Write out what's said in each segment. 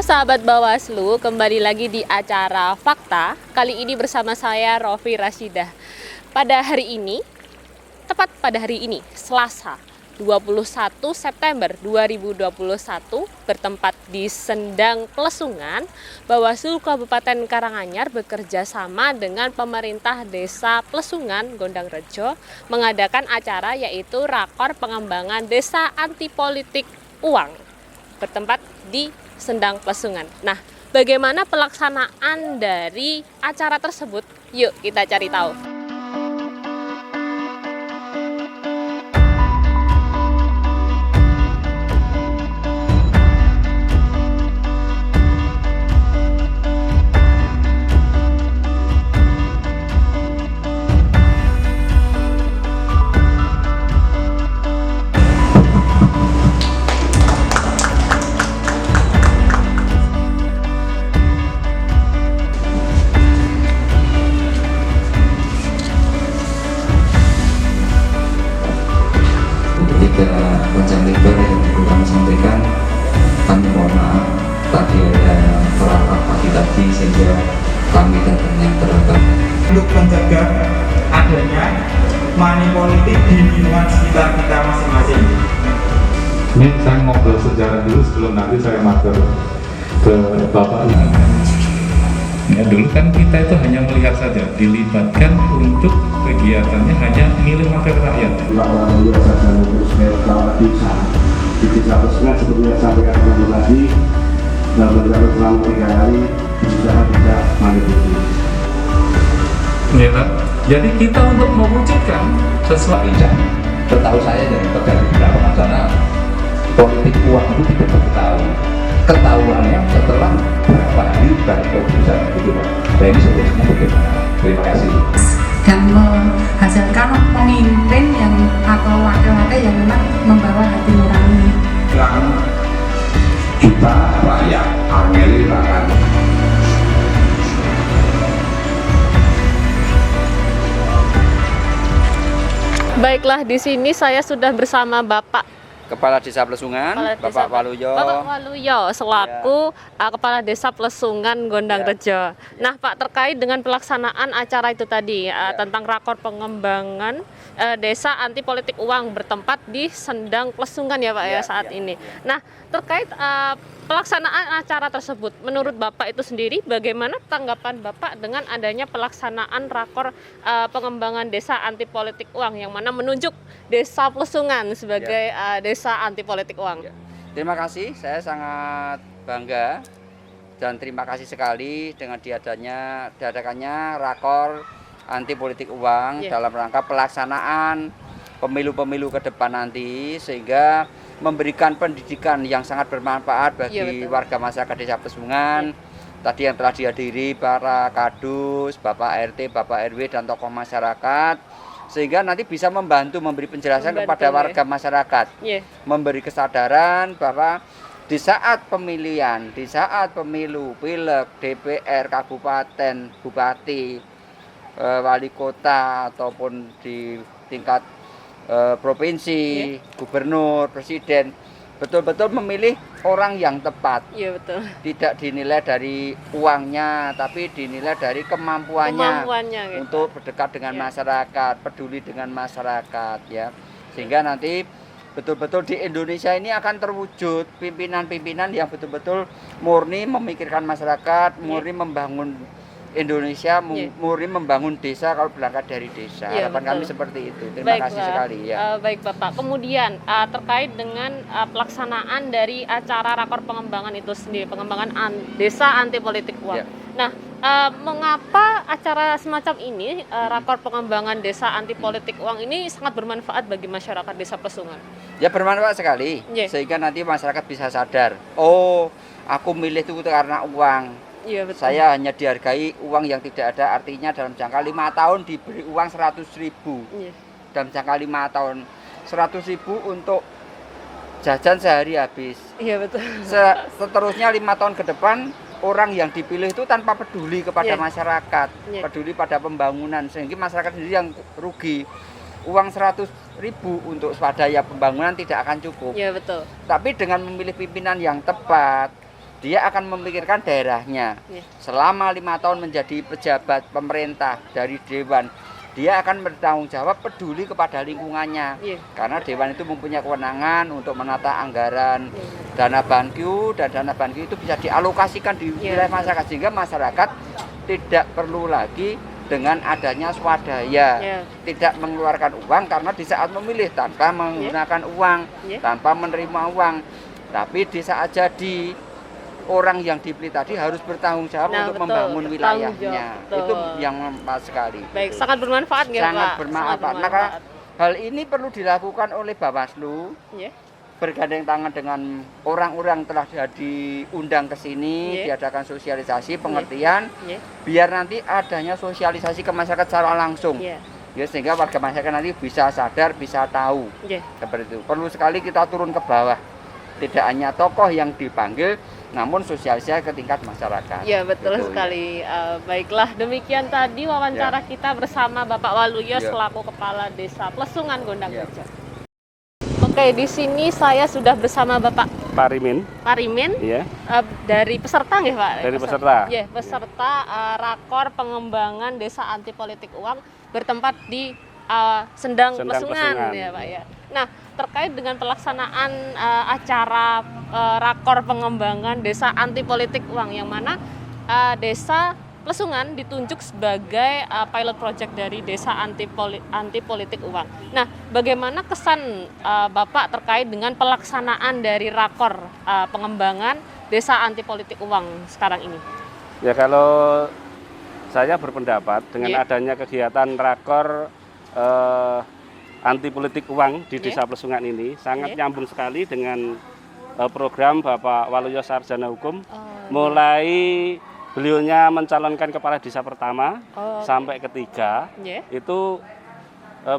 sahabat Bawaslu, kembali lagi di acara Fakta. Kali ini bersama saya Rofi Rasyidah. Pada hari ini, tepat pada hari ini, Selasa 21 September 2021, bertempat di Sendang Plesungan, Bawaslu Kabupaten Karanganyar bekerja sama dengan pemerintah Desa Plesungan, Gondang Rejo, mengadakan acara yaitu Rakor Pengembangan Desa Anti Politik Uang, bertempat di Sendang Plesungan. Nah, bagaimana pelaksanaan dari acara tersebut? Yuk kita cari tahu. Panjang lebar yang kami sampaikan, kami mohon maaf tadi ada perangkat pagi tadi sehingga kami datangnya terlambat. Untuk menjaga adanya money politik di lingkungan sekitar kita masing-masing. Ini saya ngobrol sejarah dulu sebelum nanti saya matur ke Bapak. Ya, dulu kan kita itu hanya melihat saja, dilibatkan untuk kegiatannya hanya milik wakil rakyat. Bahwa biasa dan terus kalau di desa Plesungan seperti yang sampaikan teman tadi, dalam berjalan selama 3 hari bisa manipulasi. Ya, jadi kita untuk mewujudkan sesuatu Setahu saya dari terjadi beberapa masalah politik uang itu tidak diketahui. Ketahuannya setelah beberapa hari baru keputusan itu, Pak. Dan ini seterusnya bagaimana? Terima kasih. Dan menghasilkan pemimpin yang atau wakil-wakil yang memang membawa hati nurani. Kita rakyat angeli tangan. Baiklah, di sini saya sudah bersama Bapak Kepala Desa Plesungan, Bapak Waluyo. Bapak Waluyo selaku Kepala Desa Plesungan Gondang Rejo. Nah, Pak, terkait dengan pelaksanaan acara itu tadi tentang rakor pengembangan Desa Anti Politik Uang bertempat di Sendang Plesungan ya, Pak, saat ini. Nah, terkait pelaksanaan acara tersebut, menurut Bapak itu sendiri, bagaimana tanggapan Bapak dengan adanya pelaksanaan rakor pengembangan Desa Anti Politik Uang yang mana menunjuk Desa Plesungan sebagai Desa Anti Politik Uang? Terima kasih, saya sangat bangga dan terima kasih sekali dengan diadakannya rakor anti politik uang dalam rangka pelaksanaan pemilu-pemilu ke depan nanti, sehingga memberikan pendidikan yang sangat bermanfaat bagi warga masyarakat Desa Plesungan. Tadi yang telah dihadiri para kadus, Bapak RT, Bapak RW, dan tokoh masyarakat, sehingga nanti bisa membantu memberi penjelasan kepada warga masyarakat, memberi kesadaran bahwa di saat pemilihan, di saat pemilu, pileg, DPR, kabupaten, bupati, wali kota, ataupun di tingkat provinsi, gubernur, presiden, betul-betul memilih orang yang tepat. Iya, betul. Tidak dinilai dari uangnya, tapi dinilai dari kemampuannya gitu, untuk berdekat dengan masyarakat, peduli dengan masyarakat, ya. Sehingga nanti betul-betul di Indonesia ini akan terwujud pimpinan-pimpinan yang betul-betul murni memikirkan masyarakat, murni membangun Indonesia, murni membangun desa kalau berangkat dari desa. Harapan kami seperti itu. Terima kasih sekali ya. Baik Bapak. Kemudian terkait dengan pelaksanaan dari acara rakor pengembangan itu sendiri, pengembangan Desa Anti Politik Uang. Nah, mengapa acara semacam ini, rakor pengembangan Desa Anti Politik Uang ini sangat bermanfaat bagi masyarakat Desa Plesungan? Ya, bermanfaat sekali. Sehingga nanti masyarakat bisa sadar, oh, aku milih itu karena uang. Iya, betul. Saya hanya dihargai uang yang tidak ada artinya dalam jangka 5 tahun diberi uang 100.000. Dalam jangka 5 tahun 100.000 untuk jajan sehari habis. Iya, betul. Seterusnya 5 tahun ke depan orang yang dipilih itu tanpa peduli kepada masyarakat, peduli pada pembangunan, sehingga masyarakat sendiri yang rugi. Uang 100.000 untuk swadaya pembangunan tidak akan cukup. Iya, betul. Tapi dengan memilih pimpinan yang tepat, dia akan memikirkan daerahnya. Selama 5 tahun menjadi pejabat pemerintah dari dewan, dia akan bertanggung jawab peduli kepada lingkungannya. Karena dewan itu mempunyai kewenangan untuk menata anggaran dana banku, dan dana banku itu bisa dialokasikan di wilayah masyarakat, sehingga masyarakat tidak perlu lagi dengan adanya swadaya, tidak mengeluarkan uang karena di saat memilih tanpa menggunakan uang, tanpa menerima uang. Tapi di saat jadi, orang yang dipilih tadi harus bertanggung jawab untuk membangun wilayahnya. Itu yang bermanfaat sekali. Baik, sangat bermanfaat nggak, Pak? Sangat bermanfaat. Maka hal ini perlu dilakukan oleh Bawaslu. Bergandeng tangan dengan orang-orang telah diundang ke sini, diadakan sosialisasi, pengertian, biar nanti adanya sosialisasi ke masyarakat secara langsung. Sehingga warga masyarakat nanti bisa sadar, bisa tahu. Seperti itu. Perlu sekali kita turun ke bawah. Tidak hanya tokoh yang dipanggil, namun sosialisasi ke tingkat masyarakat. Ya, betul gitu, sekali. Baiklah, demikian tadi wawancara kita bersama Bapak Waluyo selaku Kepala Desa Plesungan Gondang Rejo. Oke, di sini saya sudah bersama Bapak Parimin. Parimin. Dari peserta nggih, Pak? Dari peserta. Iya, peserta Rakor Pengembangan Desa Anti Politik Uang bertempat di Sendang Plesungan ya, Pak ya. Nah, terkait dengan pelaksanaan acara Rakor Pengembangan Desa Anti Politik Uang, yang mana Desa Plesungan ditunjuk sebagai pilot project dari Desa Anti Politik Uang. Nah, bagaimana kesan Bapak terkait dengan pelaksanaan dari Rakor Pengembangan Desa Anti Politik Uang sekarang ini? Ya, kalau saya berpendapat dengan adanya kegiatan Rakor anti politik uang di Desa Plesungan ini sangat nyambung sekali dengan program Bapak Waluyo Sarjana Hukum. Mulai beliaunya mencalonkan kepala desa pertama sampai ketiga, itu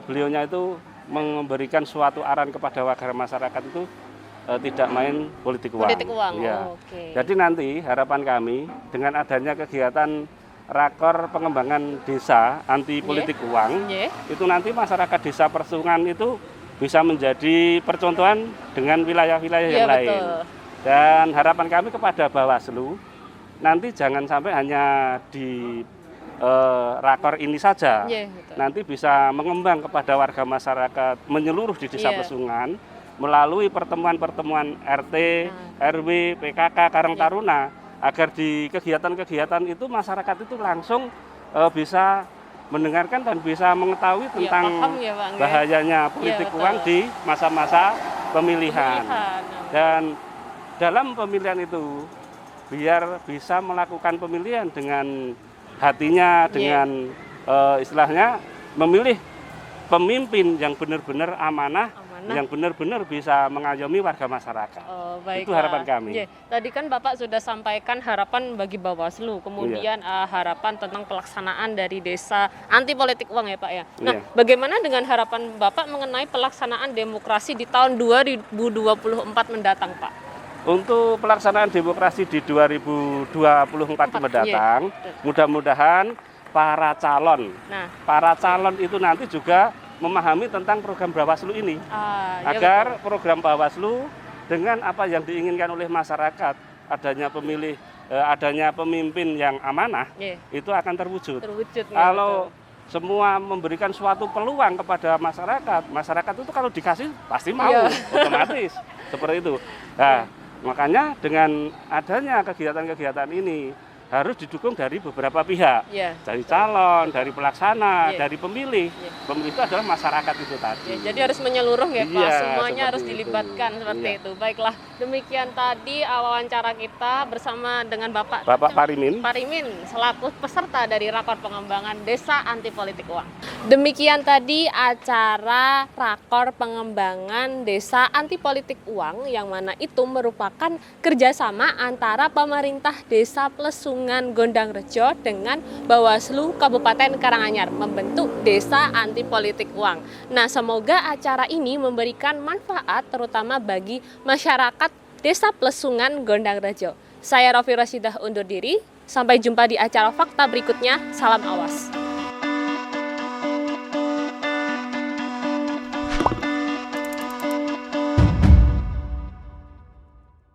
beliaunya itu memberikan suatu arahan kepada warga masyarakat itu tidak main politik uang. Jadi nanti harapan kami dengan adanya kegiatan Rakor Pengembangan Desa Anti Politik Uang, itu nanti masyarakat Desa Plesungan itu bisa menjadi percontohan dengan wilayah-wilayah yang lain. Dan harapan kami kepada Bawaslu, nanti jangan sampai hanya di Rakor ini saja, nanti bisa mengembang kepada warga masyarakat menyeluruh di Desa Plesungan melalui pertemuan-pertemuan RT, RW, PKK, Karang Taruna, agar di kegiatan-kegiatan itu masyarakat itu langsung bisa mendengarkan dan bisa mengetahui tentang bahayanya politik uang di masa-masa pemilihan. Dan dalam pemilihan itu biar bisa melakukan pemilihan dengan hatinya, dengan istilahnya memilih pemimpin yang benar-benar amanah, yang benar-benar bisa mengayomi warga masyarakat. Itu harapan kami. Tadi kan Bapak sudah sampaikan harapan bagi Bawaslu, kemudian harapan tentang pelaksanaan dari Desa Anti Politik Uang ya, Pak ya. Nah, bagaimana dengan harapan Bapak mengenai pelaksanaan demokrasi di tahun 2024 mendatang, Pak? Untuk pelaksanaan demokrasi di 2024 mendatang, mudah-mudahan para calon itu nanti juga memahami tentang program Bawaslu ini, agar program Bawaslu dengan apa yang diinginkan oleh masyarakat, adanya pemimpin yang amanah, itu akan terwujud. Kalau semua memberikan suatu peluang kepada masyarakat itu kalau dikasih pasti mau, otomatis seperti itu. Nah, makanya dengan adanya kegiatan-kegiatan ini harus didukung dari beberapa pihak, dari calon, dari pelaksana, dari pemilih. Pemilih itu adalah masyarakat itu tadi. Jadi harus menyeluruh ya, Pak, semuanya harus dilibatkan seperti itu. Baiklah, demikian tadi wawancara kita bersama dengan Bapak Parimin selaku peserta dari Rakor Pengembangan Desa Anti Politik Uang. Demikian tadi acara Rakor Pengembangan Desa Anti Politik Uang, yang mana itu merupakan kerjasama antara pemerintah Desa Plesungan Gondang Rejo dengan Bawaslu Kabupaten Karanganyar membentuk Desa Anti Politik Uang. Nah, semoga acara ini memberikan manfaat terutama bagi masyarakat Desa Plesungan Gondang Rejo. Saya Rofi Rasidah undur diri, sampai jumpa di acara fakta berikutnya. Salam awas.